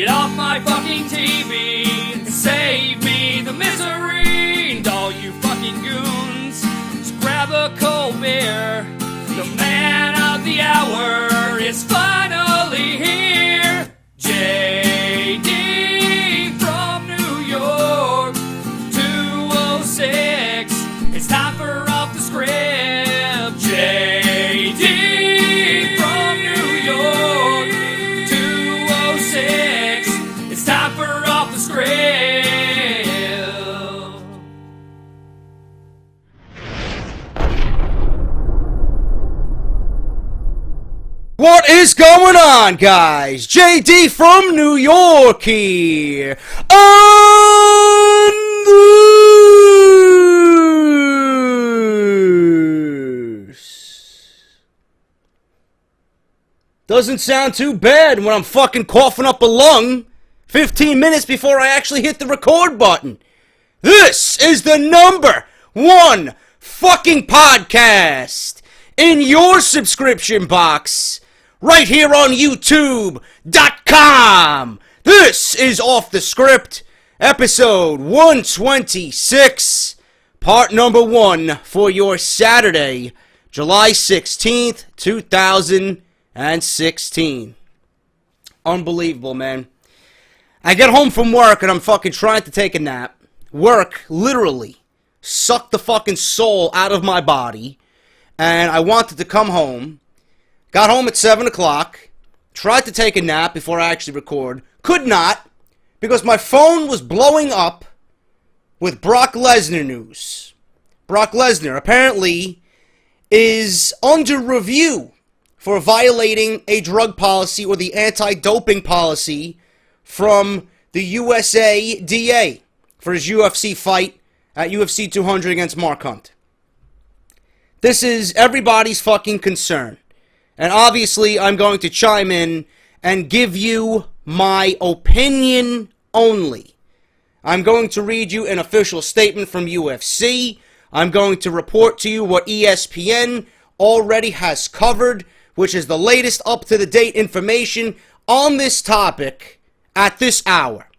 Get off my fucking TV and save me the misery. And all you fucking goons, just grab a cold beer. The man of the hour is finally here. JD from New York, 206. It's time for Off the Script. JD from New York, 206. It's time for Off the Script. What is going on, guys? JD from New York here on this. Doesn't sound too bad when I'm fucking coughing up a lung 15 minutes before I actually hit the record button. This is the #1 fucking podcast in your subscription box. Right here on YouTube.com. This is Off the Script, episode 126, part number 1 for your Saturday, July 16th, 2016. Unbelievable, man. I get home from work and I'm fucking trying to take a nap. Work literally sucked the fucking soul out of my body, and I wanted to come home. Got home at 7 o'clock, tried to take a nap before I actually record. Could not, because my phone was blowing up with Brock Lesnar news. Brock Lesnar apparently is under review for violating a drug policy or the anti-doping policy from the USADA for his UFC fight at UFC 200 against Mark Hunt. This is everybody's fucking concern. And obviously, I'm going to chime in and give you my opinion only. I'm going to read you an official statement from UFC. I'm going to report to you what ESPN already has covered, which is the latest up-to-the-date information on this topic at this hour.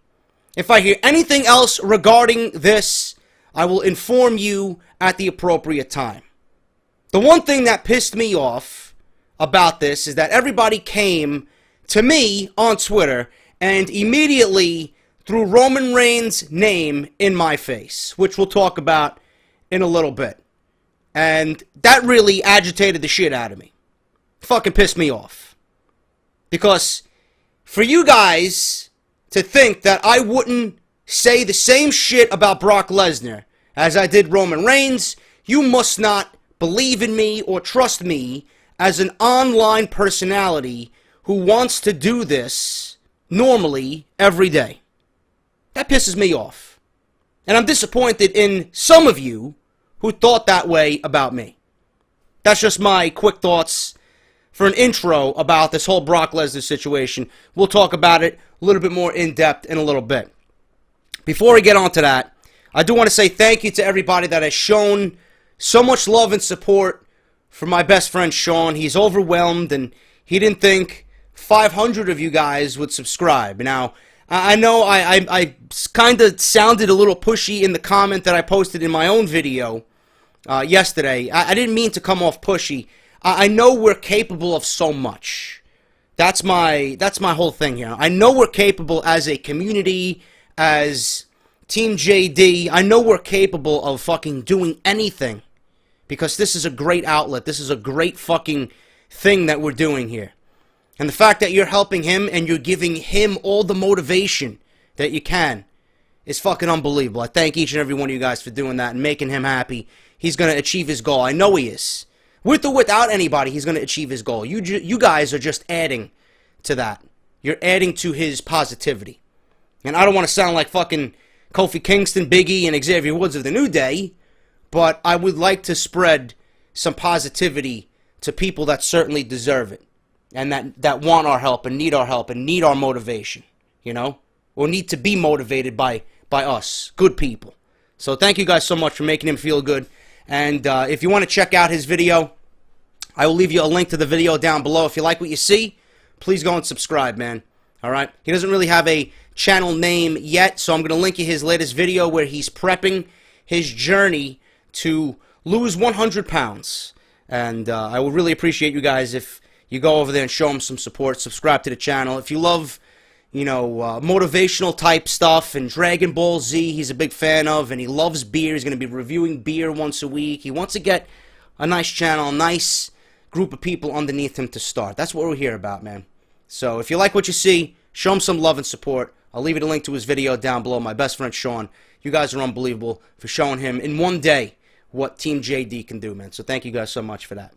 If I hear anything else regarding this, I will inform you at the appropriate time. The one thing that pissed me off about this is that everybody came to me on Twitter and immediately threw Roman Reigns' name in my face, which we'll talk about in a little bit. And that really agitated the shit out of me. Fucking pissed me off. Because for you guys to think that I wouldn't say the same shit about Brock Lesnar as I did Roman Reigns, you must not believe in me or trust me as an online personality who wants to do this normally every day. That pisses me off. And I'm disappointed in some of you who thought that way about me. That's just my quick thoughts for an intro about this whole Brock Lesnar situation. We'll talk about it a little bit more in depth in a little bit. Before we get on to that, I do want to say thank you to everybody that has shown so much love and support for my best friend Sean. He's overwhelmed and he didn't think 500 of you guys would subscribe. Now, I know I kind of sounded a little pushy in the comment that I posted in my own video yesterday. I didn't mean to come off pushy. I know we're capable of so much. That's my whole thing here. I know we're capable as a community, as Team JD. I know we're capable of fucking doing anything. Because this is a great outlet. This is a great fucking thing that we're doing here. And the fact that you're helping him and you're giving him all the motivation that you can is fucking unbelievable. I thank each and every one of you guys for doing that and making him happy. He's going to achieve his goal. I know he is. With or without anybody, he's going to achieve his goal. You guys are just adding to that. You're adding to his positivity. And I don't want to sound like fucking Kofi Kingston, Big E, and Xavier Woods of the New Day, but I would like to spread some positivity to people that certainly deserve it. And that want our help and need our motivation, you know? Or need to be motivated by us, good people. So thank you guys so much for making him feel good. And if you want to check out his video, I will leave you a link to the video down below. If you like what you see, please go and subscribe, man. All right? He doesn't really have a channel name yet, so I'm going to link you his latest video where he's prepping his journey to lose 100 pounds. And I would really appreciate you guys if you go over there and show him some support. Subscribe to the channel. If you love, you know, motivational type stuff and Dragon Ball Z, he's a big fan of, and he loves beer. He's going to be reviewing beer once a week. He wants to get a nice channel, a nice group of people underneath him to start. That's what we're here about, man. So if you like what you see, show him some love and support. I'll leave you the link to his video down below. My best friend Sean, you guys are unbelievable for showing him in one day what Team JD can do, man. So thank you guys so much for that.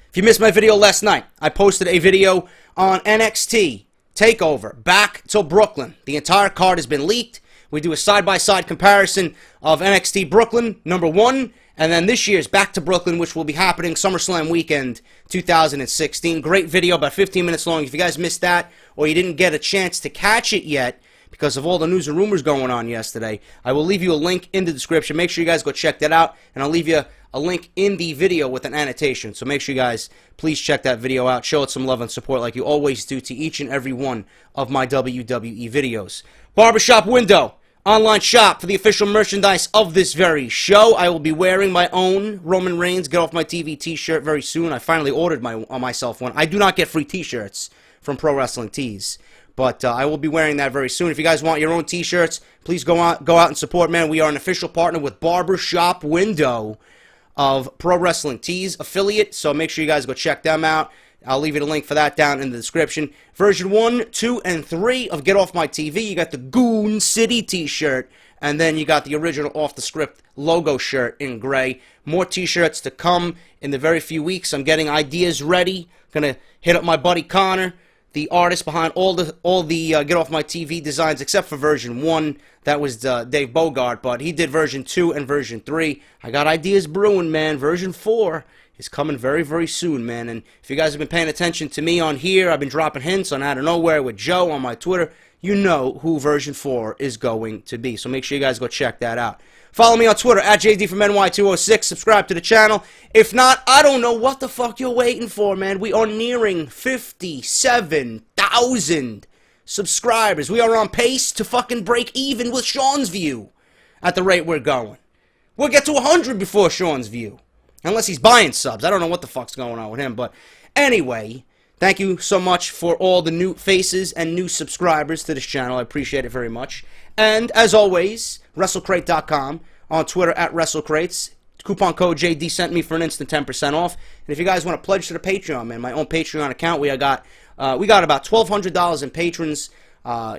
If you missed my video last night, I posted a video on NXT Takeover back to Brooklyn. The entire card has been leaked. We do a side-by-side comparison of NXT Brooklyn, #1, and then this year's Back to Brooklyn, which will be happening Summerslam weekend 2016. Great video, about 15 minutes long. If you guys missed that or you didn't get a chance to catch it yet because of all the news and rumors going on yesterday, I will leave you a link in the description. Make sure you guys go check that out, and I'll leave you a link in the video with an annotation. So make sure you guys please check that video out. Show it some love and support like you always do to each and every one of my WWE videos. Barbershop Window. Online shop for the official merchandise of this very show. I will be wearing my own Roman Reigns Get Off My TV t-shirt very soon. I finally ordered myself one. I do not get free t-shirts from Pro Wrestling Tees, but I will be wearing that very soon. If you guys want your own t-shirts, please go out and support, man. We are an official partner with Barbershop Window of Pro Wrestling Tees affiliate, so make sure you guys go check them out. I'll leave you the link for that down in the description. Version 1, 2, and 3 of Get Off My TV. You got the Goon City t-shirt, and then you got the original Off The Script logo shirt in gray. More t-shirts to come in the very few weeks. I'm getting ideas ready. Gonna hit up my buddy Connor, the artist behind all the Get Off My TV designs, except for version 1. That was Dave Bogart, but he did version 2 and version 3. I got ideas brewing, man. Version 4 is coming very, very soon, man. And if you guys have been paying attention to me on here, I've been dropping hints on Out of Nowhere with Joe on my Twitter. You know who version 4 is going to be. So make sure you guys go check that out. Follow me on Twitter, at JD from NY206. Subscribe to the channel. If not, I don't know what the fuck you're waiting for, man. We are nearing 57,000 subscribers. We are on pace to fucking break even with Sean's View at the rate we're going. We'll get to 100 before Sean's View. Unless he's buying subs. I don't know what the fuck's going on with him. But anyway, thank you so much for all the new faces and new subscribers to this channel. I appreciate it very much. And as always, WrestleCrate.com, on Twitter at WrestleCrates. Coupon code JD sent me for an instant 10% off. And if you guys want to pledge to the Patreon, man, my own Patreon account, we got about $1,200 in patrons,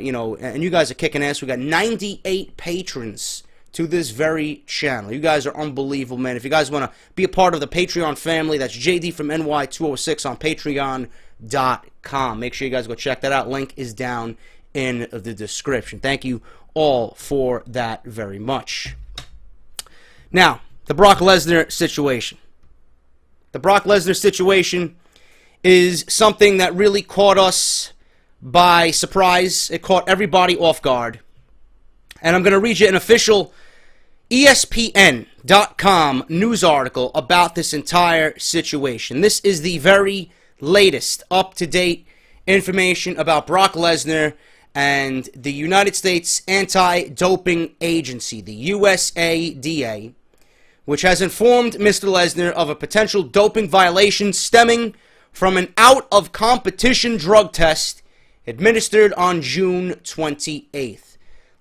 you know, and you guys are kicking ass. We got 98 patrons to this very channel. You guys are unbelievable, man. If you guys want to be a part of the Patreon family, that's JD from NY206 on Patreon.com. Make sure you guys go check that out. Link is down in the description. Thank you all for that very much. Now, the Brock Lesnar situation. The Brock Lesnar situation is something that really caught us by surprise. It caught everybody off guard. And I'm going to read you an official ESPN.com news article about this entire situation. This is the very latest, up-to-date information about Brock Lesnar and the United States Anti-Doping Agency, the USADA, which has informed Mr. Lesnar of a potential doping violation stemming from an out-of-competition drug test administered on June 28th.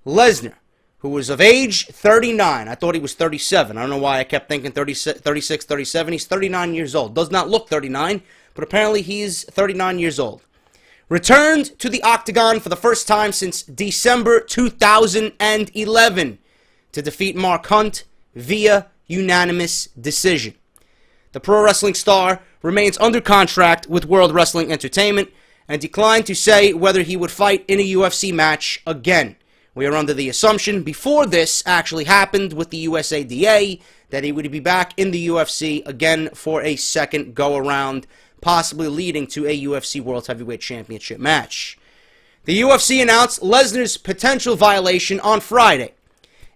Lesnar, who was of age 39. I thought he was 37. I don't know why I kept thinking 36, 37. He's 39 years old. Does not look 39, but apparently he's 39 years old. Returned to the octagon for the first time since December 2011 to defeat Mark Hunt via unanimous decision. The pro wrestling star remains under contract with World Wrestling Entertainment and declined to say whether he would fight in a UFC match again. We are under the assumption before this actually happened with the USADA that he would be back in the UFC again for a second go-around, possibly leading to a UFC World Heavyweight Championship match. The UFC announced Lesnar's potential violation on Friday.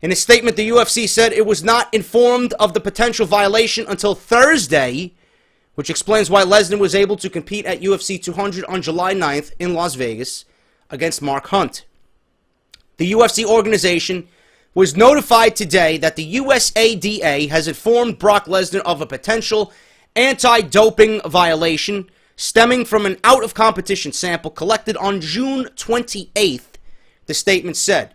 In a statement, the UFC said it was not informed of the potential violation until Thursday, which explains why Lesnar was able to compete at UFC 200 on July 9th in Las Vegas. against Mark Hunt. The UFC organization was notified today that the USADA has informed Brock Lesnar of a potential anti-doping violation stemming from an out-of-competition sample collected on June 28th, the statement said.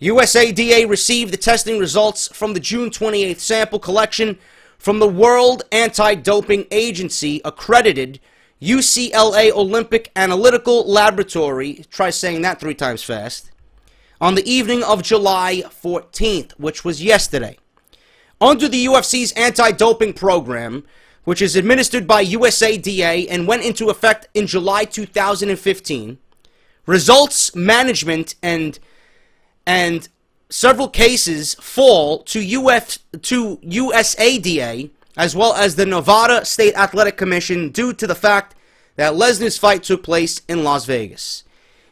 USADA received the testing results from the June 28th sample collection from the World Anti-Doping Agency accredited UCLA Olympic Analytical Laboratory, try saying that 3 times fast, on the evening of July 14th, which was yesterday. Under the UFC's anti-doping program, which is administered by USADA and went into effect in July 2015, results management and several cases fall to USADA as well as the Nevada State Athletic Commission due to the fact that Lesnar's fight took place in Las Vegas.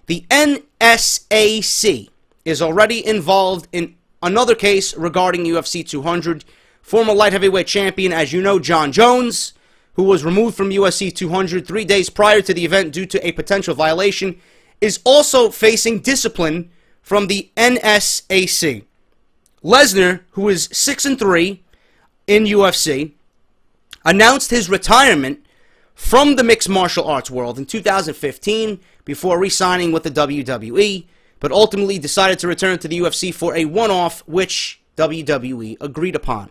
The NSAC is already involved in another case regarding UFC 200. Former light heavyweight champion, as you know, John Jones, who was removed from UFC 200 3 days prior to the event due to a potential violation, is also facing discipline from the NSAC. Lesnar, who is 6-3 in UFC, announced his retirement from the mixed martial arts world in 2015 before re-signing with the WWE, but ultimately decided to return to the UFC for a one-off, which WWE agreed upon.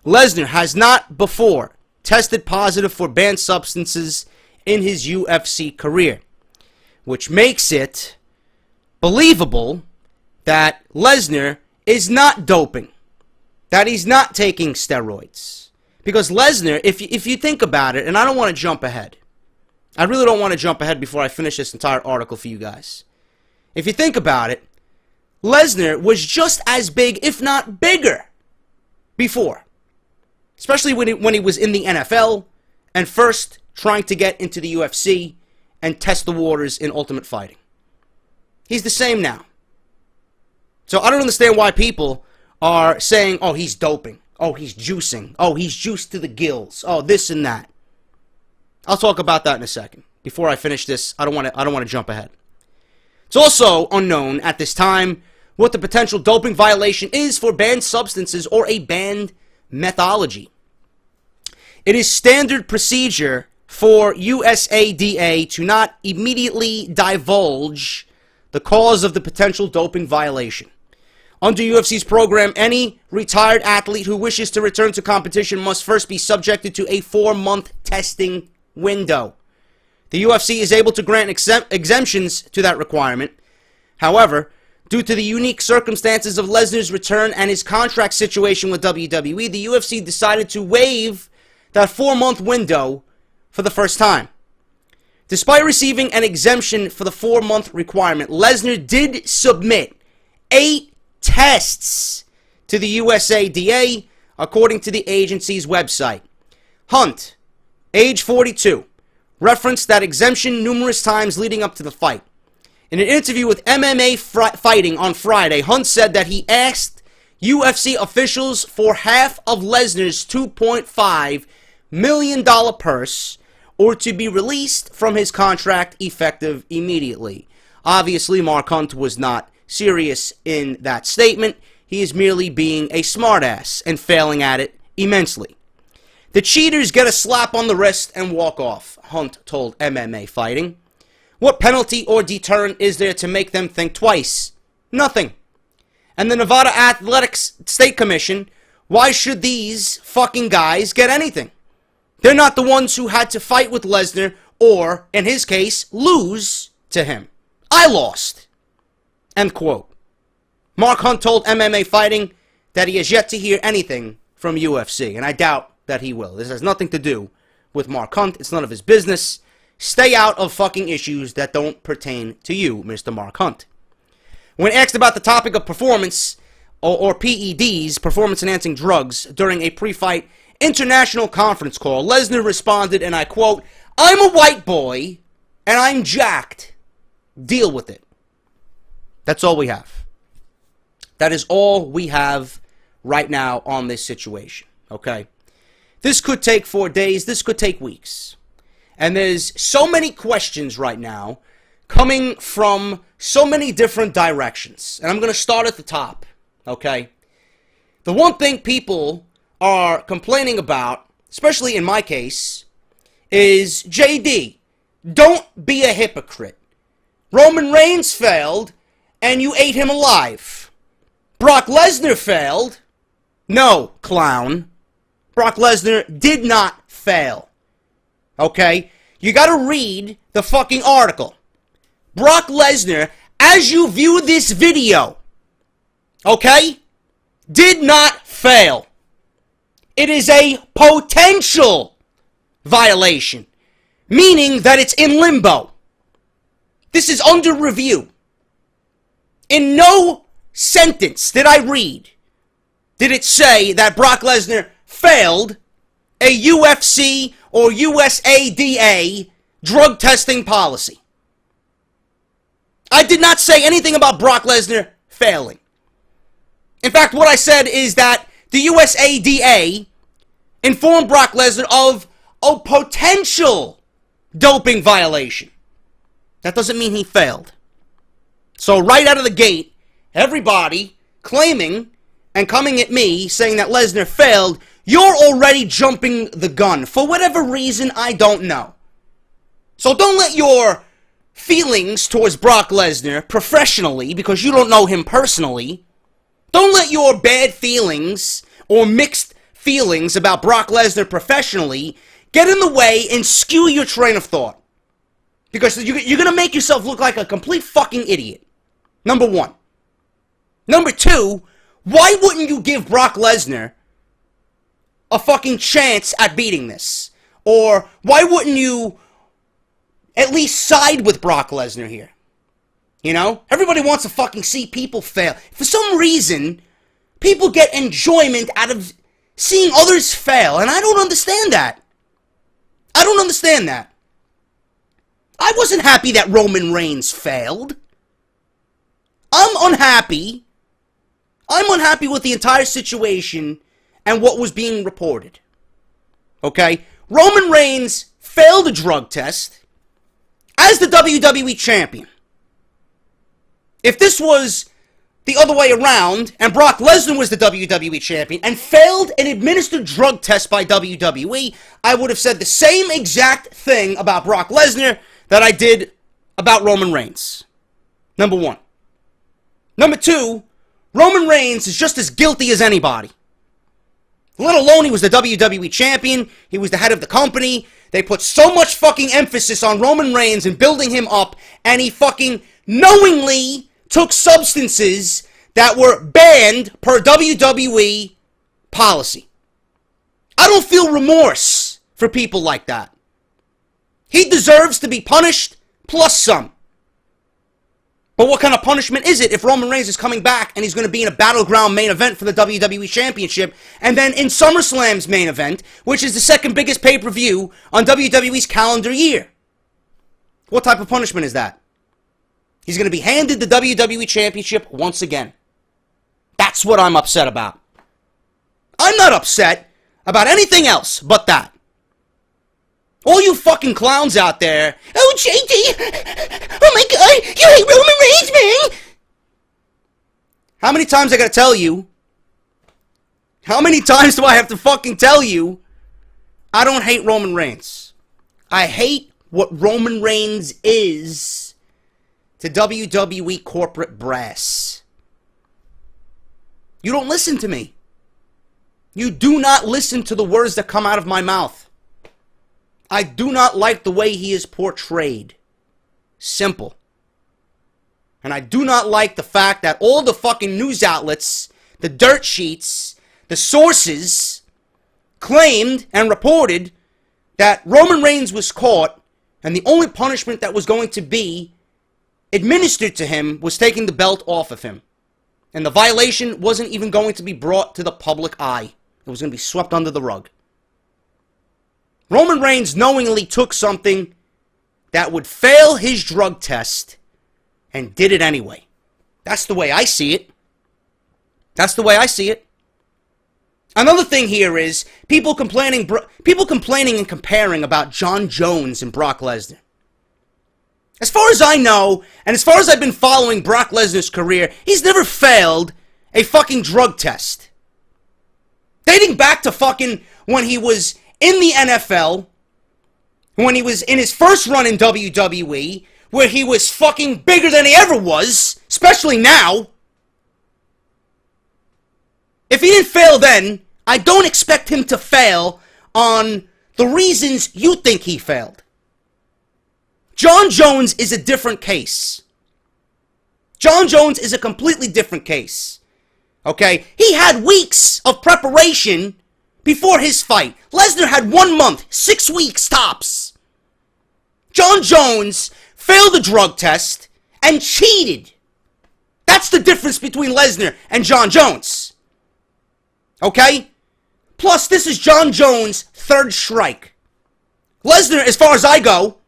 Lesnar has not before tested positive for banned substances in his UFC career, which makes it believable that Lesnar is not doping, that he's not taking steroids. Because Lesnar, if you think about it, and I don't want to jump ahead. I really don't want to jump ahead before I finish this entire article for you guys. If you think about it, Lesnar was just as big, if not bigger, before. Especially when he was in the NFL and first trying to get into the UFC and test the waters in Ultimate Fighting. He's the same now. So I don't understand why people are saying, oh, he's doping. Oh, he's juicing. Oh, he's juiced to the gills. Oh, this and that. I'll talk about that in a second. Before I finish this, I don't want to jump ahead. It's also unknown at this time what the potential doping violation is for banned substances or a banned methodology. It is standard procedure for USADA to not immediately divulge the cause of the potential doping violation. Under UFC's program, any retired athlete who wishes to return to competition must first be subjected to a 4-month testing window. The UFC is able to grant exemptions to that requirement. However, due to the unique circumstances of Lesnar's return and his contract situation with WWE, the UFC decided to waive that 4-month window for the first time. Despite receiving an exemption for the 4-month requirement, Lesnar did submit 8 tests to the USADA, according to the agency's website. Hunt, age 42, referenced that exemption numerous times leading up to the fight. In an interview with MMA Fighting on Friday, Hunt said that he asked UFC officials for half of Lesnar's $2.5 million purse or to be released from his contract effective immediately. Obviously, Mark Hunt was not serious in that statement. He is merely being a smartass and failing at it immensely. The cheaters get a slap on the wrist and walk off, Hunt told MMA Fighting. What penalty or deterrent is there to make them think twice? Nothing. And the Nevada Athletics State Commission, why should these fucking guys get anything? They're not the ones who had to fight with Lesnar or, in his case, lose to him. I lost. End quote. Mark Hunt told MMA Fighting that he has yet to hear anything from UFC, and I doubt that he will. This has nothing to do with Mark Hunt. It's none of his business. Stay out of fucking issues that don't pertain to you, Mr. Mark Hunt. When asked about the topic of performance, or PEDs, performance-enhancing drugs, during a pre-fight international conference call, Lesnar responded, and I quote, "I'm a white boy, and I'm jacked. Deal with it." That's all we have. That is all we have right now on this situation, okay? This could take 4 days. This could take weeks. And there's so many questions right now coming from so many different directions. And I'm going to start at the top, okay? The one thing people are complaining about, especially in my case, is JD, don't be a hypocrite. Roman Reigns failed, and you ate him alive. Brock Lesnar failed. No, clown. Brock Lesnar did not fail. Okay? You gotta read the fucking article. Brock Lesnar, as you view this video, okay, did not fail. It is a potential violation, meaning that it's in limbo. This is under review. In no sentence did I read, did it say that Brock Lesnar failed a UFC or USADA drug testing policy. I did not say anything about Brock Lesnar failing. In fact, what I said is that the USADA informed Brock Lesnar of a potential doping violation. That doesn't mean he failed. So right out of the gate, everybody claiming and coming at me saying that Lesnar failed, you're already jumping the gun. For whatever reason, I don't know. So don't let your feelings towards Brock Lesnar professionally, because you don't know him personally, don't let your bad feelings or mixed feelings about Brock Lesnar professionally get in the way and skew your train of thought. Because you're going to make yourself look like a complete fucking idiot. Number one. Number two, why wouldn't you give Brock Lesnar a fucking chance at beating this? Or why wouldn't you at least side with Brock Lesnar here? You know? Everybody wants to fucking see people fail. For some reason, people get enjoyment out of seeing others fail, and I don't understand that. I don't understand that. I wasn't happy that Roman Reigns failed. I'm unhappy. I'm unhappy with the entire situation and what was being reported. Okay? Roman Reigns failed a drug test as the WWE champion. If this was the other way around, and Brock Lesnar was the WWE champion and failed an administered drug test by WWE, I would have said the same exact thing about Brock Lesnar that I did about Roman Reigns. Number one. Number two, Roman Reigns is just as guilty as anybody. Let alone he was the WWE champion, he was the head of the company. They put so much fucking emphasis on Roman Reigns and building him up, and he fucking knowingly took substances that were banned per WWE policy. I don't feel remorse for people like that. He deserves to be punished, plus some. But what kind of punishment is it if Roman Reigns is coming back and he's going to be in a Battleground main event for the WWE Championship, and then in Summerslam's main event, which is the second biggest pay-per-view on WWE's calendar year? What type of punishment is that? He's going to be handed the WWE Championship once again. That's what I'm upset about. I'm not upset about anything else but that. All you fucking clowns out there, oh, JD, oh my god, you hate Roman Reigns, man! How many times I gotta tell you? How many times do I have to fucking tell you? I don't hate Roman Reigns. I hate what Roman Reigns is to WWE corporate brass. You don't listen to me. You do not listen to the words that come out of my mouth. I do not like the way he is portrayed. Simple. And I do not like the fact that all the fucking news outlets, the dirt sheets, the sources, claimed and reported that Roman Reigns was caught, and the only punishment that was going to be administered to him was taking the belt off of him. And the violation wasn't even going to be brought to the public eye. It was going to be swept under the rug. Roman Reigns knowingly took something that would fail his drug test and did it anyway. That's the way I see it. That's the way I see it. Another thing here is people complaining and comparing about John Jones and Brock Lesnar. As far as I know, and as far as I've been following Brock Lesnar's career, he's never failed a fucking drug test. Dating back to fucking when he was in the NFL, when he was in his first run in WWE, where he was fucking bigger than he ever was, especially now. If he didn't fail then, I don't expect him to fail on the reasons you think he failed. Jon Jones is a different case. Jon Jones is a completely different case. Okay? He had weeks of preparation before his fight. Lesnar had 1 month, 6 weeks tops. Jon Jones failed the drug test and cheated. That's the difference between Lesnar and Jon Jones. Okay? Plus, this is Jon Jones' third strike. Lesnar, as far as I go,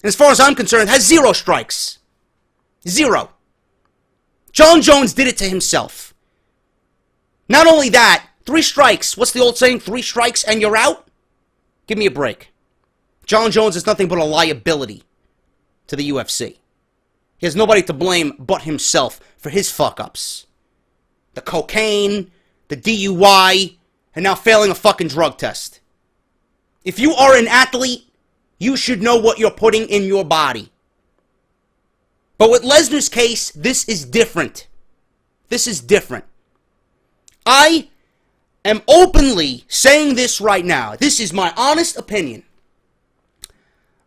and as far as I'm concerned, has 0 strikes. 0. Jon Jones did it to himself. Not only that, 3 strikes. What's the old saying? 3 strikes and you're out? Give me a break. Jon Jones is nothing but a liability to the UFC. He has nobody to blame but himself for his fuck-ups. The cocaine, the DUI, and now failing a fucking drug test. If you are an athlete, you should know what you're putting in your body. But with Lesnar's case, this is different. This is different. I am openly saying this right now. This is my honest opinion.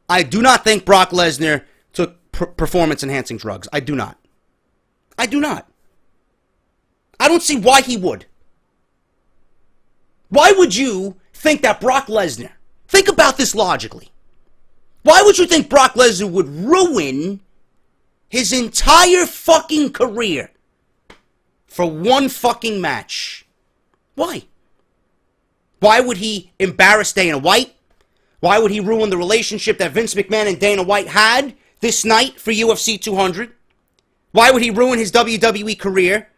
I do not think Brock Lesnar took performance-enhancing drugs. I do not. I do not. I don't see why he would. Why would you think that Brock Lesnar, think about this logically, why would you think Brock Lesnar would ruin his entire fucking career for one fucking match? Why? Why would he embarrass Dana White? Why would he ruin the relationship that Vince McMahon and Dana White had this night for UFC 200? Why would he ruin his WWE career,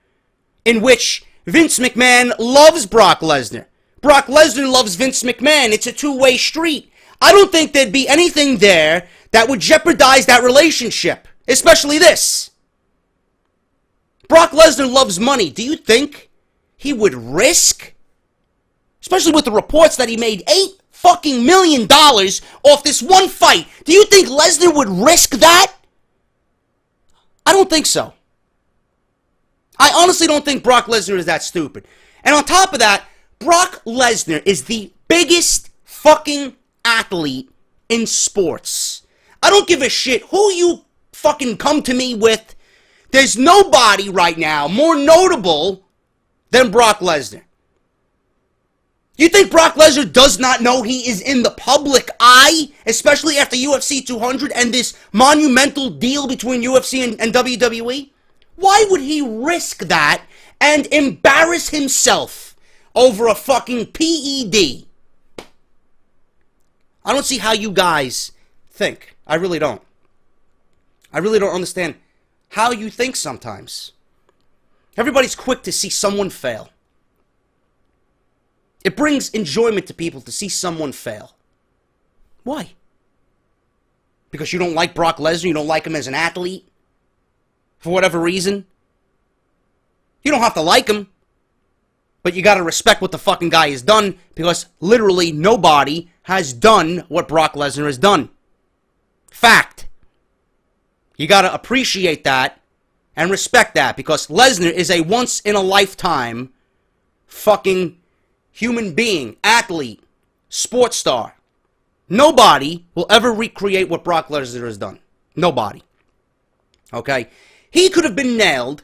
in which Vince McMahon loves Brock Lesnar? Brock Lesnar loves Vince McMahon. It's a two-way street. I don't think there'd be anything there that would jeopardize that relationship, especially this. Brock Lesnar loves money. Do you think he would risk, especially with the reports that he made $8 million off this one fight, do you think Lesnar would risk that? I don't think so. I honestly don't think Brock Lesnar is that stupid. And on top of that, Brock Lesnar is the biggest fucking athlete in sports. I don't give a shit who you fucking come to me with. There's nobody right now more notable than Brock Lesnar. You think Brock Lesnar does not know he is in the public eye, especially after UFC 200 and this monumental deal between UFC and WWE? Why would he risk that and embarrass himself over a fucking PED? I don't see how you guys think. I really don't. I really don't understand how you think sometimes. Everybody's quick to see someone fail. It brings enjoyment to people to see someone fail. Why? Because you don't like Brock Lesnar? You don't like him as an athlete? For whatever reason? You don't have to like him. But you gotta respect what the fucking guy has done, because literally nobody has done what Brock Lesnar has done. Fact. You gotta appreciate that and respect that, because Lesnar is a once-in-a-lifetime fucking human being, athlete, sports star. Nobody will ever recreate what Brock Lesnar has done. Nobody. Okay? He could have been nailed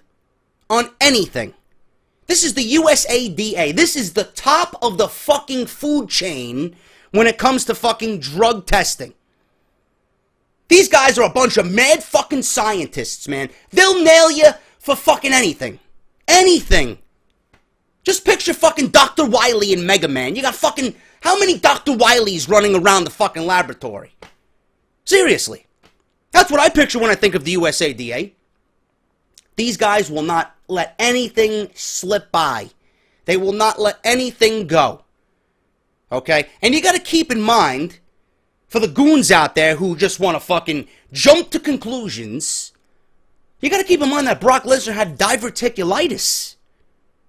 on anything. This is the USADA. This is the top of the fucking food chain when it comes to fucking drug testing. These guys are a bunch of mad fucking scientists, man. They'll nail you for fucking anything. Anything. Just picture fucking Dr. Wily and Mega Man. You got fucking... How many Dr. Wileys running around the fucking laboratory? Seriously. That's what I picture when I think of the USADA. These guys will not let anything slip by. They will not let anything go. Okay? And you got to keep in mind for the goons out there who just want to fucking jump to conclusions, you gotta keep in mind that Brock Lesnar had diverticulitis.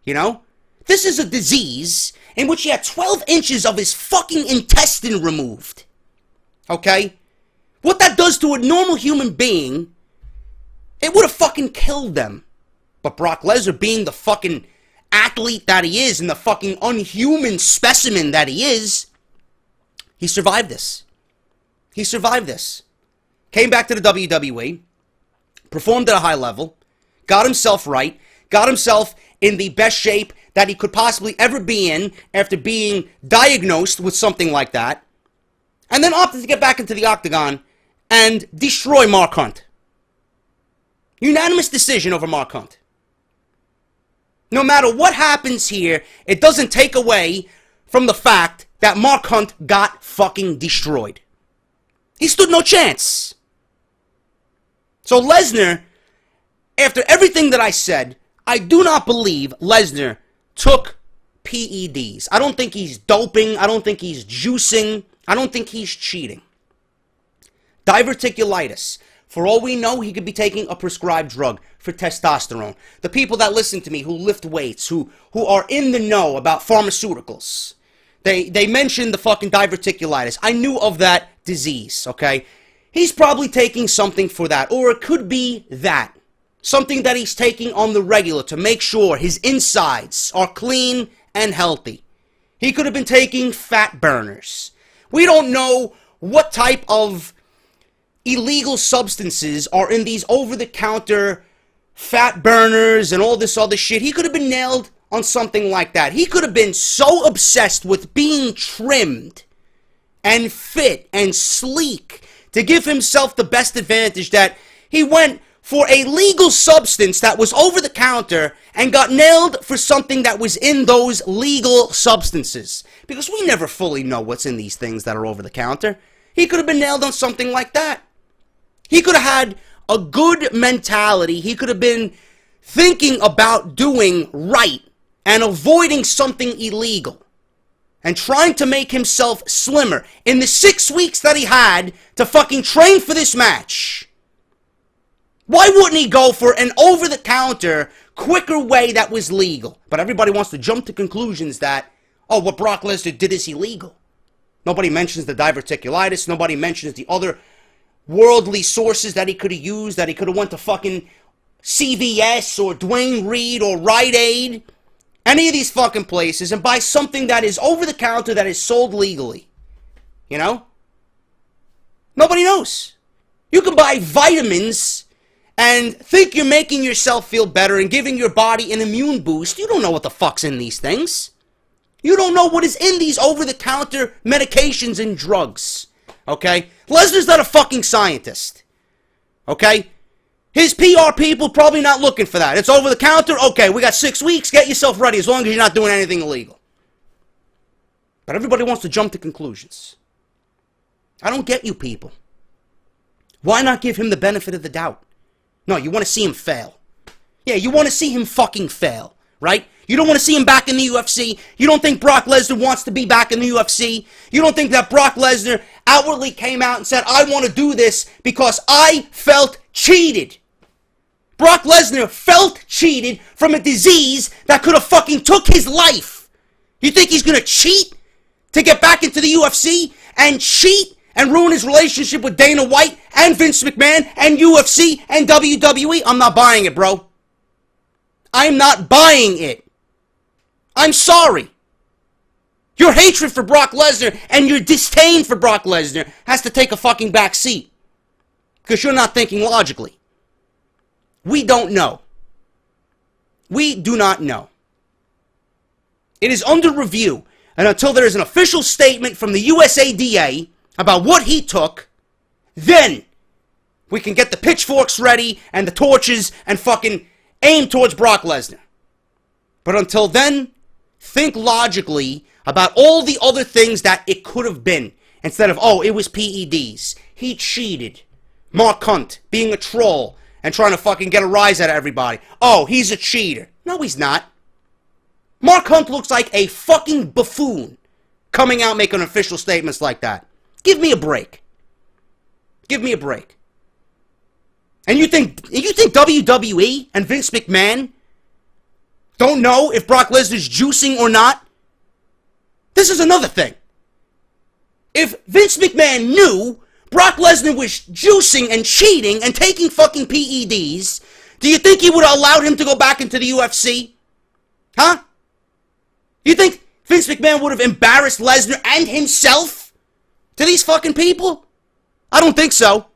You know? This is a disease in which he had 12 inches of his fucking intestine removed. Okay? What that does to a normal human being, it would have fucking killed them. But Brock Lesnar, being the fucking athlete that he is and the fucking unhuman specimen that he is, he survived this. He survived this. Came back to the WWE, performed at a high level, got himself right, got himself in the best shape that he could possibly ever be in after being diagnosed with something like that, and then opted to get back into the octagon and destroy Mark Hunt. Unanimous decision over Mark Hunt. No matter what happens here, it doesn't take away from the fact that Mark Hunt got fucking destroyed. He stood no chance. So Lesnar, after everything that I said, I do not believe Lesnar took PEDs. I don't think he's doping. I don't think he's juicing. I don't think he's cheating. Diverticulitis. For all we know, he could be taking a prescribed drug for testosterone. The people that listen to me, who lift weights, who are in the know about pharmaceuticals, they mentioned the fucking diverticulitis. I knew of that disease, okay? He's probably taking something for that, or it could be that. Something that he's taking on the regular to make sure his insides are clean and healthy. He could have been taking fat burners. We don't know what type of illegal substances are in these over-the-counter fat burners and all this other shit. He could have been nailed on something like that. He could have been so obsessed with being trimmed and fit and sleek to give himself the best advantage that he went for a legal substance that was over the counter and got nailed for something that was in those legal substances. Because we never fully know what's in these things that are over the counter. He could have been nailed on something like that. He could have had a good mentality. He could have been thinking about doing right and avoiding something illegal and trying to make himself slimmer in the 6 weeks that he had to fucking train for this match. Why wouldn't he go for an over-the-counter, quicker way that was legal? But everybody wants to jump to conclusions that, oh, what Brock Lesnar did is illegal. Nobody mentions the diverticulitis. Nobody mentions the other worldly sources that he could have used, that he could have went to fucking CVS or Dwayne Reed or Rite Aid. Any of these fucking places and buy something that is over-the-counter that is sold legally. You know? Nobody knows. You can buy vitamins and think you're making yourself feel better and giving your body an immune boost. You don't know what the fuck's in these things. You don't know what is in these over-the-counter medications and drugs. Okay? Lesnar's not a fucking scientist. Okay? His PR people probably not looking for that. It's over-the-counter? Okay, we got 6 weeks. Get yourself ready as long as you're not doing anything illegal. But everybody wants to jump to conclusions. I don't get you people. Why not give him the benefit of the doubt? No, you want to see him fail. Yeah, you want to see him fucking fail, right? You don't want to see him back in the UFC. You don't think Brock Lesnar wants to be back in the UFC. You don't think that Brock Lesnar outwardly came out and said, I want to do this because I felt cheated. Brock Lesnar felt cheated from a disease that could have fucking took his life. You think he's going to cheat to get back into the UFC and cheat and ruin his relationship with Dana White and Vince McMahon and UFC and WWE? I'm not buying it, bro. I'm not buying it. I'm sorry. Your hatred for Brock Lesnar and your disdain for Brock Lesnar has to take a fucking back seat. Because you're not thinking logically. We don't know. We do not know. It is under review, and until there is an official statement from the USADA about what he took, then we can get the pitchforks ready and the torches and fucking aim towards Brock Lesnar. But until then, think logically about all the other things that it could have been. Instead of, oh, it was PEDs. He cheated. Mark Hunt being a troll and trying to fucking get a rise out of everybody. Oh, he's a cheater. No, he's not. Mark Hunt looks like a fucking buffoon coming out making official statements like that. Give me a break. Give me a break. And you think WWE and Vince McMahon don't know if Brock Lesnar's juicing or not? This is another thing. If Vince McMahon knew Brock Lesnar was juicing and cheating and taking fucking PEDs, do you think he would have allowed him to go back into the UFC? Huh? You think Vince McMahon would have embarrassed Lesnar and himself to these fucking people? I don't think so.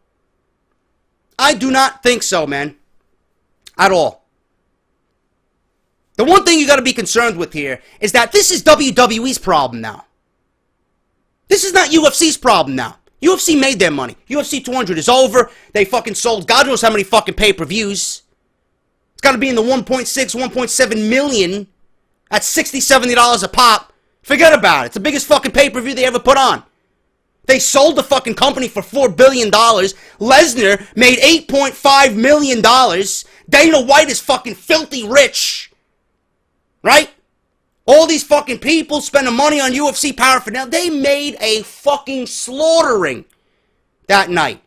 I do not think so, man. At all. The one thing you got to be concerned with here is that this is WWE's problem now. This is not UFC's problem now. UFC made their money. UFC 200 is over. They fucking sold God knows how many fucking pay-per-views. It's got to be in the 1.6, 1.7 million at $60, $70 a pop. Forget about it. It's the biggest fucking pay-per-view they ever put on. They sold the fucking company for $4 billion. Lesnar made $8.5 million. Dana White is fucking filthy rich. Right? All these fucking people spending money on UFC paraphernalia. They made a fucking slaughtering that night.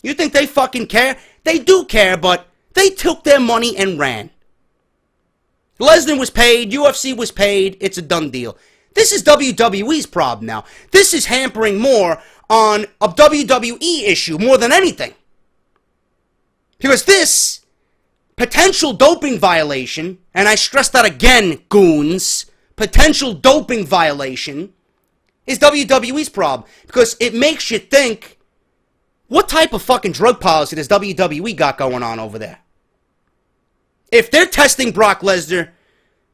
You think they fucking care? They do care, but they took their money and ran. Lesnar was paid. UFC was paid. It's a done deal. This is WWE's problem now. This is hampering more on a WWE issue more than anything. Because this potential doping violation, and I stress that again, goons, potential doping violation is WWE's problem. Because it makes you think, what type of fucking drug policy does WWE got going on over there? If they're testing Brock Lesnar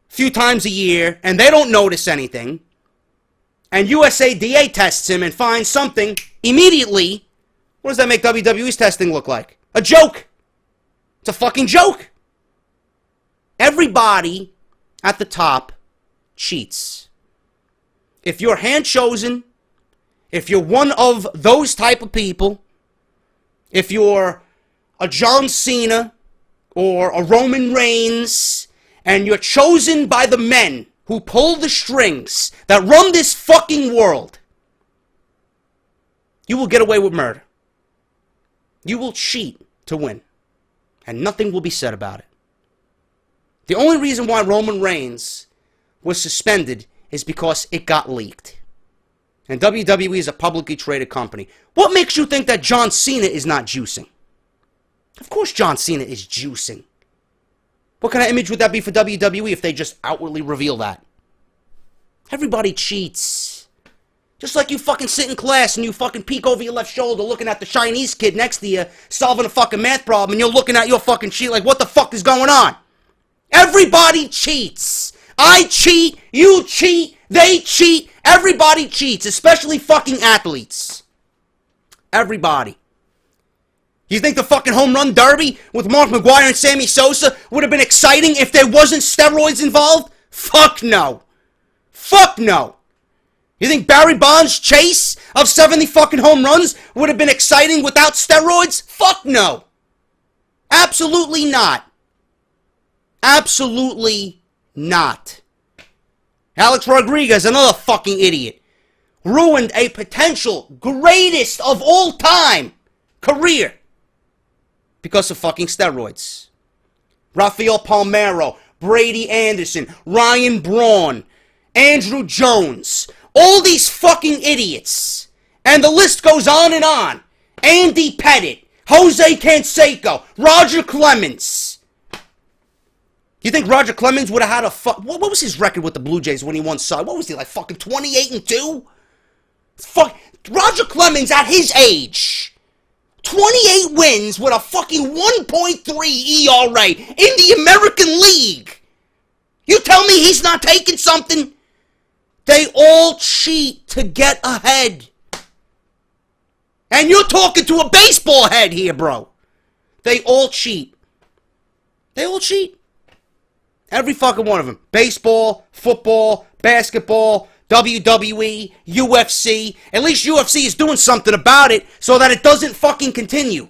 few times a year, and they don't notice anything, and USADA tests him and finds something immediately, what does that make WWE's testing look like? A joke. It's a fucking joke. Everybody at the top cheats. If you're hand-chosen, if you're one of those type of people, if you're a John Cena or a Roman Reigns, and you're chosen by the men who pull the strings that run this fucking world, you will get away with murder. You will cheat to win. And nothing will be said about it. The only reason why Roman Reigns was suspended is because it got leaked. And WWE is a publicly traded company. What makes you think that John Cena is not juicing? Of course John Cena is juicing. What kind of image would that be for WWE if they just outwardly reveal that? Everybody cheats. Just like you fucking sit in class and you fucking peek over your left shoulder looking at the Chinese kid next to you solving a fucking math problem and you're looking at your fucking sheet like, what the fuck is going on? Everybody cheats. I cheat, you cheat, they cheat, everybody cheats, especially fucking athletes. Everybody. You think the fucking home run derby with Mark McGwire and Sammy Sosa would have been exciting if there wasn't steroids involved? Fuck no. Fuck no. You think Barry Bonds' chase of 70 fucking home runs would have been exciting without steroids? Fuck no. Absolutely not. Absolutely not. Alex Rodriguez, another fucking idiot, ruined a potential greatest of all time career because of fucking steroids. Rafael Palmeiro, Brady Anderson, Ryan Braun, Andrew Jones, all these fucking idiots. And the list goes on and on. Andy Pettitte, Jose Canseco, Roger Clemens. You think Roger Clemens would have had a what was his record with the Blue Jays when he won Cy? What was he, like fucking 28-2? Roger Clemens at his age, 28 wins with a fucking 1.3 ERA in the American League. You tell me he's not taking something? They all cheat to get ahead. And you're talking to a baseball head here, bro. They all cheat. They all cheat. Every fucking one of them. Baseball, football, basketball, WWE, UFC. At least UFC is doing something about it so that it doesn't fucking continue.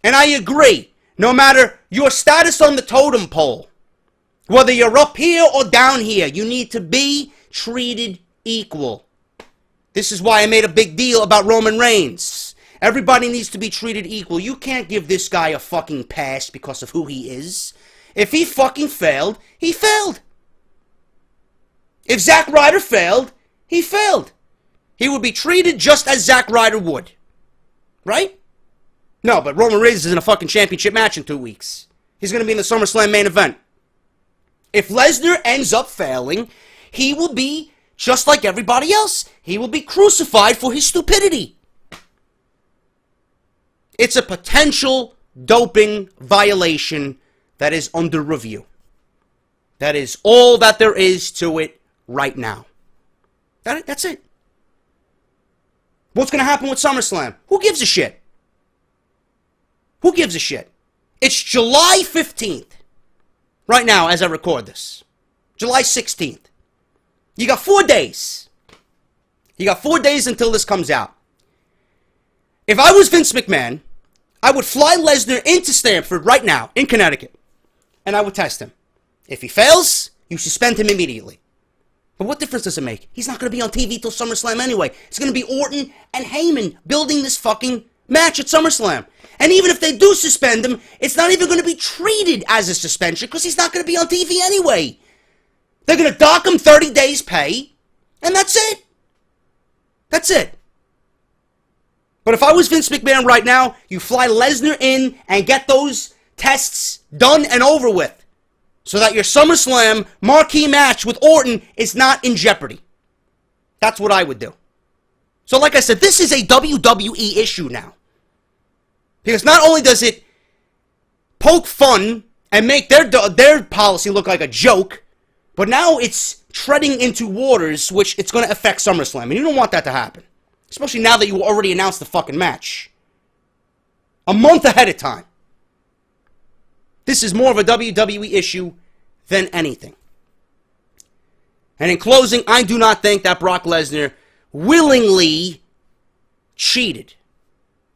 And I agree. No matter your status on the totem pole, whether you're up here or down here, you need to be treated equal. This is why I made a big deal about Roman Reigns. Everybody needs to be treated equal. You can't give this guy a fucking pass because of who he is. If he fucking failed, he failed. If Zack Ryder failed, he failed. He would be treated just as Zack Ryder would. Right? No, but Roman Reigns is in a fucking championship match in 2 weeks. He's going to be in the SummerSlam main event. If Lesnar ends up failing, he will be just like everybody else. He will be crucified for his stupidity. It's a potential doping violation that is under review. That is all that there is to it right now. That's it. What's going to happen with SummerSlam? Who gives a shit? Who gives a shit? It's July 15th. Right now, as I record this. July 16th. You got 4 days. You got 4 days until this comes out. If I was Vince McMahon, I would fly Lesnar into Stamford right now, in Connecticut, and I would test him. If he fails, you suspend him immediately. But what difference does it make? He's not going to be on TV till SummerSlam anyway. It's going to be Orton and Heyman building this fucking match at SummerSlam. And even if they do suspend him, it's not even going to be treated as a suspension because he's not going to be on TV anyway. They're going to dock him 30 days pay, and that's it. That's it. But if I was Vince McMahon right now, you fly Lesnar in and get those tests done and over with so that your SummerSlam marquee match with Orton is not in jeopardy. That's what I would do. So like I said, this is a WWE issue now. Because not only does it poke fun and make their policy look like a joke, but now it's treading into waters which it's going to affect SummerSlam. And you don't want that to happen. Especially now that you already announced the fucking match. A month ahead of time. This is more of a WWE issue than anything. And in closing, I do not think that Brock Lesnar willingly cheated.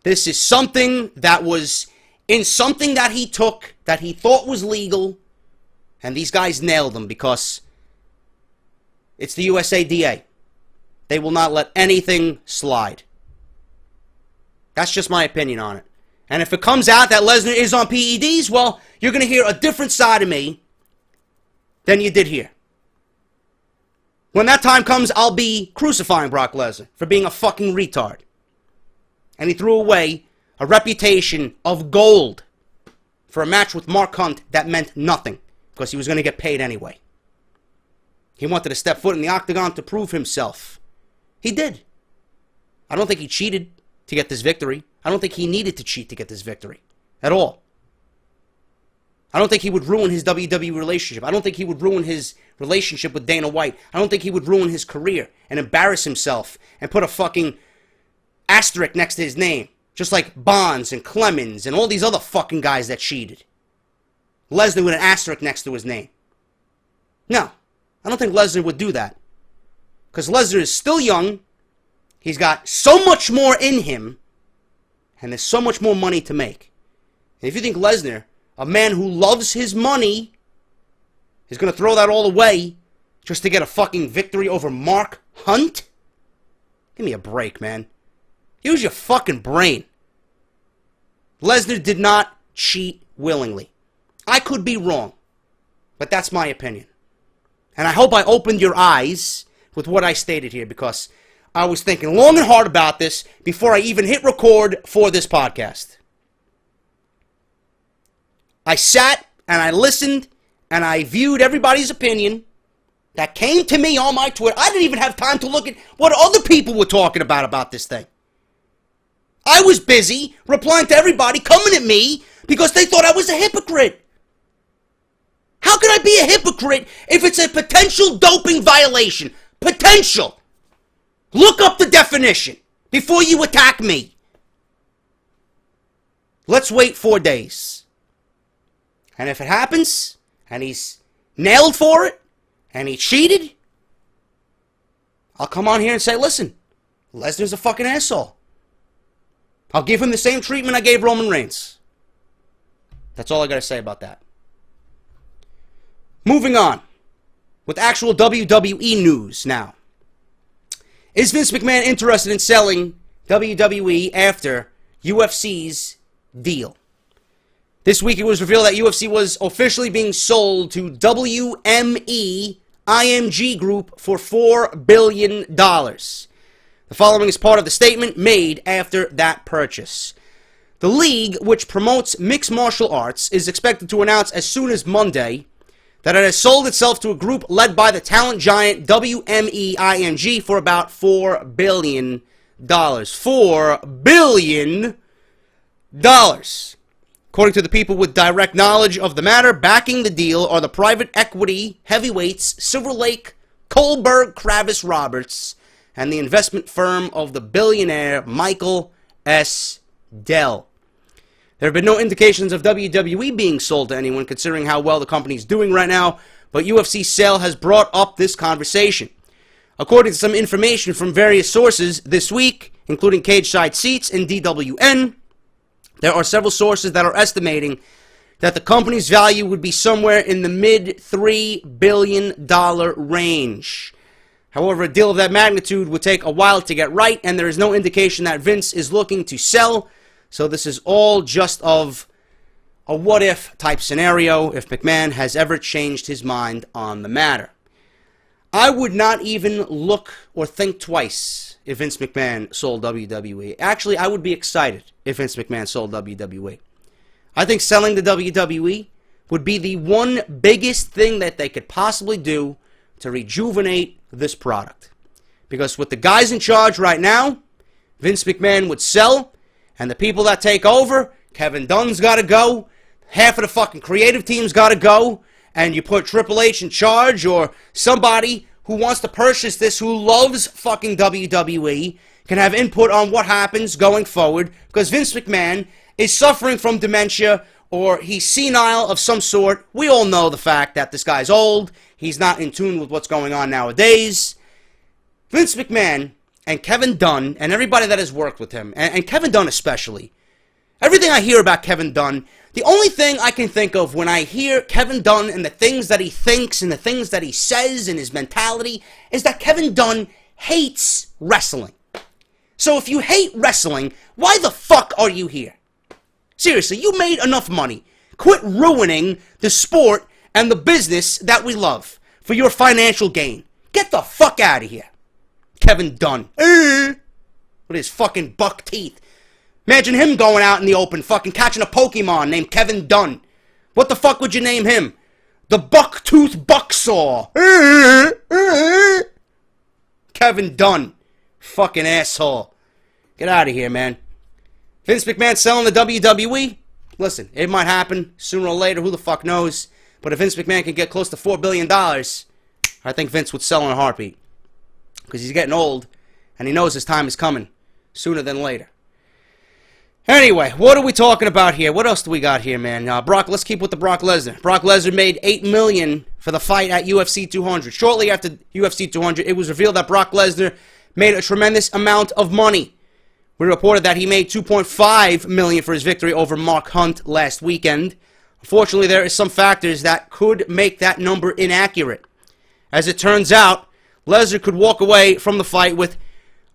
This is something that was in something that he took, that he thought was legal, and these guys nailed him because it's the USADA. They will not let anything slide. That's just my opinion on it. And if it comes out that Lesnar is on PEDs, well, you're going to hear a different side of me than you did here. When that time comes, I'll be crucifying Brock Lesnar for being a fucking retard. And he threw away a reputation of gold for a match with Mark Hunt that meant nothing because he was going to get paid anyway. He wanted to step foot in the octagon to prove himself. He did. I don't think he cheated to get this victory. I don't think he needed to cheat to get this victory. At all. I don't think he would ruin his WWE relationship. I don't think he would ruin his relationship with Dana White. I don't think he would ruin his career and embarrass himself and put a fucking asterisk next to his name. Just like Bonds and Clemens and all these other fucking guys that cheated. Lesnar with an asterisk next to his name. No. I don't think Lesnar would do that. Because Lesnar is still young. He's got so much more in him. And there's so much more money to make. And if you think Lesnar, a man who loves his money, is going to throw that all away just to get a fucking victory over Mark Hunt? Give me a break, man. Use your fucking brain. Lesnar did not cheat willingly. I could be wrong. But that's my opinion. And I hope I opened your eyes with what I stated here because I was thinking long and hard about this before I even hit record for this podcast. I sat and I listened and I viewed everybody's opinion that came to me on my Twitter. I didn't even have time to look at what other people were talking about this thing. I was busy replying to everybody coming at me because they thought I was a hypocrite. How can I be a hypocrite if it's a potential doping violation? Potential. Look up the definition before you attack me. Let's wait 4 days. And if it happens, and he's nailed for it, and he cheated, I'll come on here and say, listen, Lesnar's a fucking asshole. I'll give him the same treatment I gave Roman Reigns. That's all I got to say about that. Moving on with actual WWE news now. Is Vince McMahon interested in selling WWE after UFC's deal? This week it was revealed that UFC was officially being sold to WME IMG Group for $4 billion. The following is part of the statement made after that purchase. The league, which promotes mixed martial arts, is expected to announce as soon as Monday that it has sold itself to a group led by the talent giant WME IMG for about $4 billion. $4 billion! According to the people with direct knowledge of the matter, backing the deal are the private equity heavyweights Silver Lake, Kohlberg, Kravis Roberts, and the investment firm of the billionaire Michael S. Dell. There have been no indications of WWE being sold to anyone, considering how well the company is doing right now, but UFC's sale has brought up this conversation. According to some information from various sources this week, including Cage Side Seats and DWN, there are several sources that are estimating that the company's value would be somewhere in the mid-$3 billion range. However, a deal of that magnitude would take a while to get right, and there is no indication that Vince is looking to sell. So this is all just of a what-if type scenario if McMahon has ever changed his mind on the matter. I would not even look or think twice if Vince McMahon sold WWE. Actually, I would be excited if Vince McMahon sold WWE. I think selling the WWE would be the one biggest thing that they could possibly do to rejuvenate this product. Because with the guys in charge right now, Vince McMahon would sell, and the people that take over, Kevin Dunn's got to go, half of the fucking creative team's got to go, and you put Triple H in charge or somebody who wants to purchase this, who loves fucking WWE, can have input on what happens going forward, because Vince McMahon is suffering from dementia or he's senile of some sort. We all know the fact that this guy's old. He's not in tune with what's going on nowadays. Vince McMahon and Kevin Dunn and everybody that has worked with him, and Kevin Dunn especially, everything I hear about Kevin Dunn, the only thing I can think of when I hear Kevin Dunn and the things that he thinks and the things that he says and his mentality is that Kevin Dunn hates wrestling. So if you hate wrestling, why the fuck are you here? Seriously, you made enough money. Quit ruining the sport and the business that we love for your financial gain. Get the fuck out of here. Kevin Dunn. With his fucking buck teeth. Imagine him going out in the open, fucking catching a Pokemon named Kevin Dunn. What the fuck would you name him? The Bucktooth Bucksaw. Kevin Dunn. Fucking asshole. Get out of here, man. Vince McMahon selling the WWE? Listen, it might happen sooner or later. Who the fuck knows? But if Vince McMahon can get close to $4 billion, I think Vince would sell in a heartbeat. Because he's getting old, and he knows his time is coming sooner than later. Anyway, what are we talking about here? What else do we got here, man? Let's keep with the Brock Lesnar. Brock Lesnar made $8 million for the fight at UFC 200. Shortly after UFC 200, it was revealed that Brock Lesnar made a tremendous amount of money. We reported that he made $2.5 million for his victory over Mark Hunt last weekend. Unfortunately, there is some factors that could make that number inaccurate. As it turns out, Lesnar could walk away from the fight with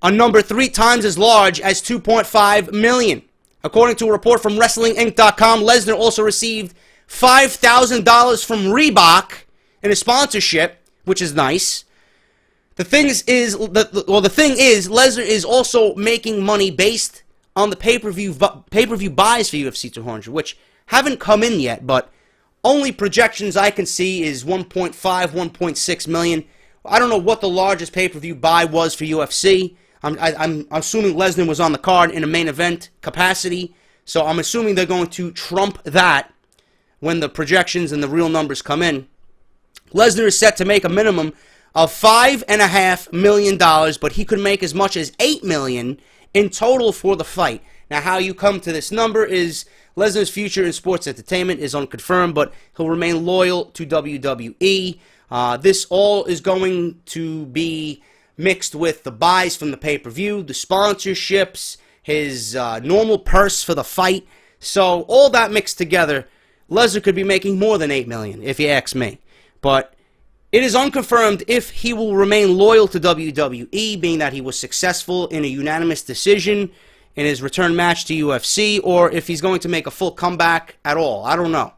a number 3 times as large as $2.5 million. According to a report from WrestlingInc.com, Lesnar also received $5,000 from Reebok in a sponsorship, which is nice. The thing is, Lesnar is also making money based on the pay-per-view buys for UFC 200, which haven't come in yet, but only projections I can see is 1.5, 1.6 million. I don't know what the largest pay-per-view buy was for UFC. I'm assuming Lesnar was on the card in a main event capacity, so I'm assuming they're going to trump that when the projections and the real numbers come in. Lesnar is set to make a minimum of $5.5 million, but he could make as much as $8 million in total for the fight. Now, how you come to this number is Lesnar's future in sports entertainment is unconfirmed, but he'll remain loyal to WWE. This all is going to be mixed with the buys from the pay-per-view, the sponsorships, his normal purse for the fight. So all that mixed together, Lesnar could be making more than $8 million, if you ask me. But It is unconfirmed if he will remain loyal to WWE, being that he was successful in a unanimous decision in his return match to UFC, or if he's going to make a full comeback at all. I don't know.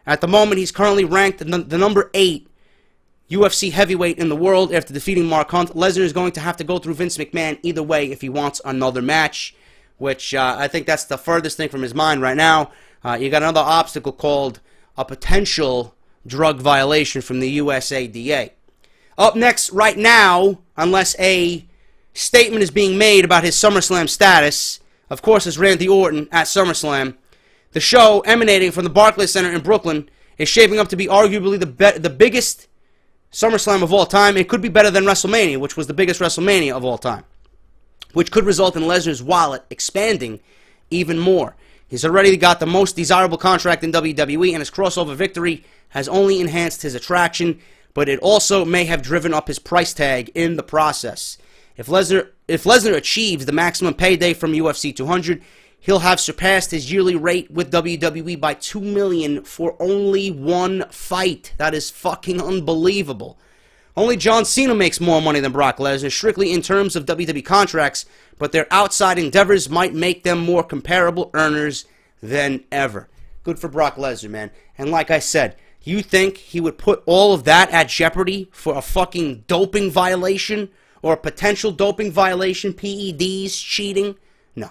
At the moment, he's currently ranked the number 8 UFC heavyweight in the world after defeating Mark Hunt. Lesnar is going to have to go through Vince McMahon either way if he wants another match, which I think that's the furthest thing from his mind right now. You got another obstacle called a potential drug violation from the USADA. Up next right now, unless a statement is being made about his Summerslam status, of course, is Randy Orton at SummerSlam. The show, emanating from the Barclays Center in Brooklyn, is shaping up to be arguably the biggest SummerSlam of all time. It could be better than WrestleMania, which was the biggest WrestleMania of all time, which could result in Lesnar's wallet expanding even more. He's already got the most desirable contract in WWE, and his crossover victory has only enhanced his attraction, but it also may have driven up his price tag in the process. If Lesnar achieves the maximum payday from UFC 200, he'll have surpassed his yearly rate with WWE by $2 million for only one fight. That is fucking unbelievable. Only John Cena makes more money than Brock Lesnar, strictly in terms of WWE contracts, but their outside endeavors might make them more comparable earners than ever. Good for Brock Lesnar, man. And like I said, you think he would put all of that at jeopardy for a fucking doping violation or a potential doping violation, PEDs, cheating? No.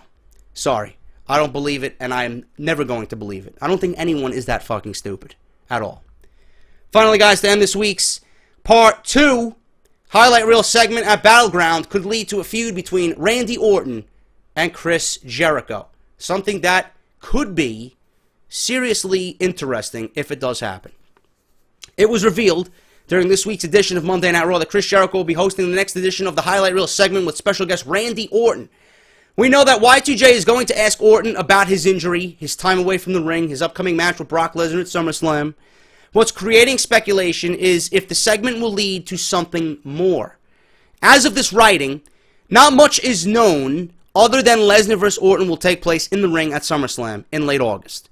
Sorry. I don't believe it, and I'm never going to believe it. I don't think anyone is that fucking stupid at all. Finally, guys, to end this week's Part 2, highlight reel segment at Battleground could lead to a feud between Randy Orton and Chris Jericho. Something that could be seriously interesting if it does happen. It was revealed during this week's edition of Monday Night Raw that Chris Jericho will be hosting the next edition of the highlight reel segment with special guest Randy Orton. We know that Y2J is going to ask Orton about his injury, his time away from the ring, his upcoming match with Brock Lesnar at SummerSlam. What's creating speculation is if the segment will lead to something more. As of this writing, not much is known other than Lesnar vs. Orton will take place in the ring at SummerSlam in late August.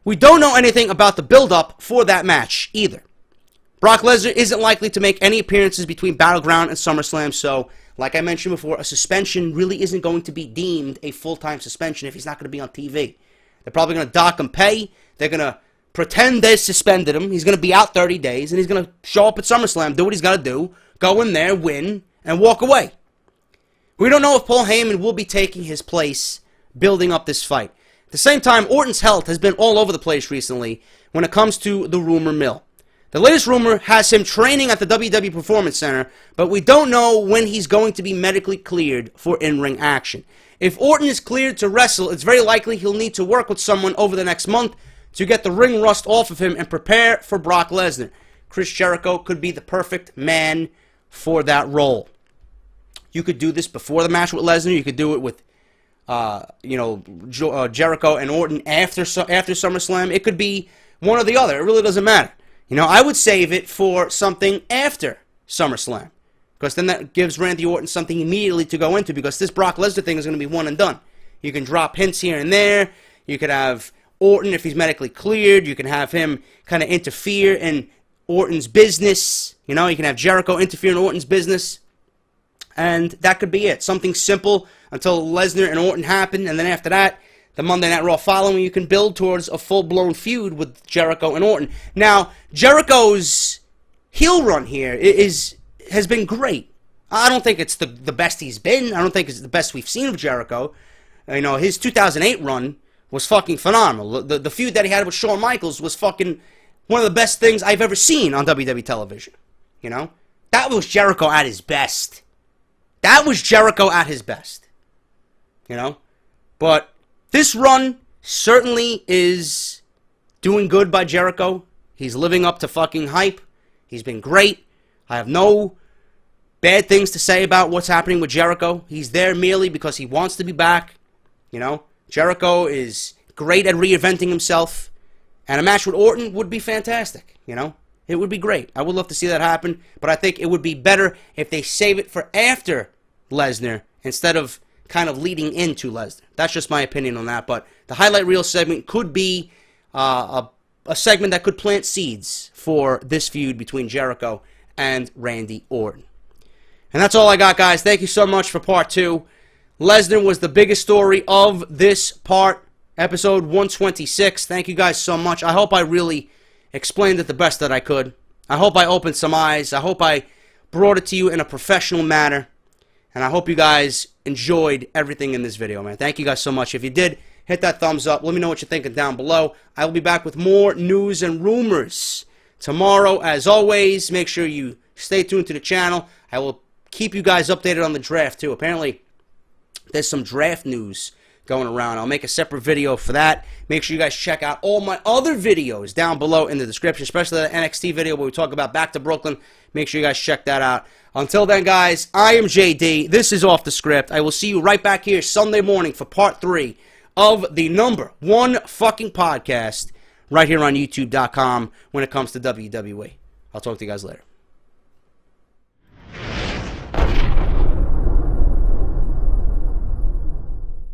We don't know anything about the build-up for that match either. Brock Lesnar isn't likely to make any appearances between Battleground and SummerSlam, so, like I mentioned before, a suspension really isn't going to be deemed a full-time suspension if he's not going to be on TV. They're probably going to dock him pay, they're going to pretend they suspended him, he's going to be out 30 days, and he's going to show up at SummerSlam, do what he's got to do, go in there, win, and walk away. We don't know if Paul Heyman will be taking his place building up this fight. At the same time, Orton's health has been all over the place recently when it comes to the rumor mill. The latest rumor has him training at the WWE Performance Center, but we don't know when he's going to be medically cleared for in-ring action. If Orton is cleared to wrestle, it's very likely he'll need to work with someone over the next month to get the ring rust off of him and prepare for Brock Lesnar. Chris Jericho could be the perfect man for that role. You could do this before the match with Lesnar. You could do it with, Jericho and Orton after SummerSlam. It could be one or the other. It really doesn't matter. I would save it for something after SummerSlam, because then that gives Randy Orton something immediately to go into, because this Brock Lesnar thing is going to be one and done. You can drop hints here and there. You could have Orton, if he's medically cleared, you can have him kind of interfere in Orton's business. You can have Jericho interfere in Orton's business. And that could be it. Something simple until Lesnar and Orton happen, and then after that, the Monday Night Raw following, you can build towards a full-blown feud with Jericho and Orton. Now, Jericho's heel run here has been great. I don't think it's the best he's been. I don't think it's the best we've seen of Jericho. His 2008 run was fucking phenomenal. The feud that he had with Shawn Michaels was fucking one of the best things I've ever seen on WWE television. That was Jericho at his best. That was Jericho at his best. But this run certainly is doing good by Jericho. He's living up to fucking hype. He's been great. I have no bad things to say about what's happening with Jericho. He's there merely because he wants to be back. Jericho is great at reinventing himself. And a match with Orton would be fantastic. It would be great. I would love to see that happen. But I think it would be better if they save it for after Lesnar instead of kind of leading into Lesnar. That's just my opinion on that. But the highlight reel segment could be a segment that could plant seeds for this feud between Jericho and Randy Orton. And that's all I got, guys. Thank you so much for part 2. Lesnar was the biggest story of this part, episode 126. Thank you guys so much. I hope I really explained it the best that I could. I hope I opened some eyes. I hope I brought it to you in a professional manner. And I hope you guys enjoyed everything in this video, man. Thank you guys so much. If you did, hit that thumbs up. Let me know what you're thinking down below. I will be back with more news and rumors tomorrow. As always, make sure you stay tuned to the channel. I will keep you guys updated on the draft, too. Apparently, there's some draft news going around. I'll make a separate video for that. Make sure you guys check out all my other videos down below in the description, especially the NXT video where we talk about Back to Brooklyn. Make sure you guys check that out. Until then, guys, I am JD. This is Off the Script. I will see you right back here Sunday morning for part 3 of the #1 fucking podcast right here on YouTube.com when it comes to WWE. I'll talk to you guys later.